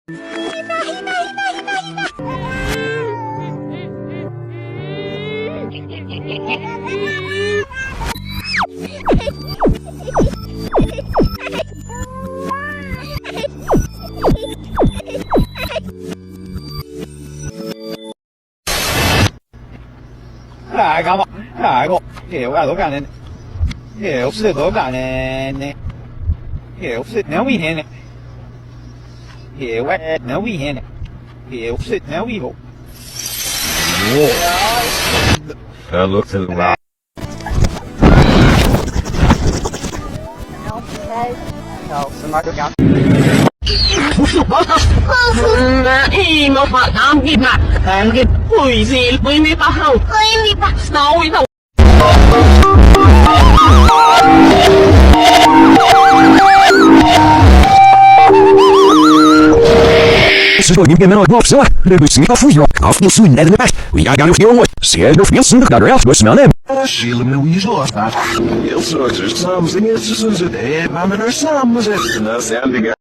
Raga, ma raga, guarda, cane, obsedo cane, obsedo não we hen, what não we hen, obsedo não we go. Look to the right. Mo phát am kịp mà em kịp quỷ gì với mi ba hầu với mi ba sao vậy đâu Sự đổi những cái menor box rồi, để bị sinh ra phun hiệu, áo phun suy nét lên bát, vì ai đang phiêu ngồi, sẽ được phiêu sinh được cả rồi, với smell em. Sheila me usual stuff. You'll sort of something, it's just a day, I'm in her some, was it?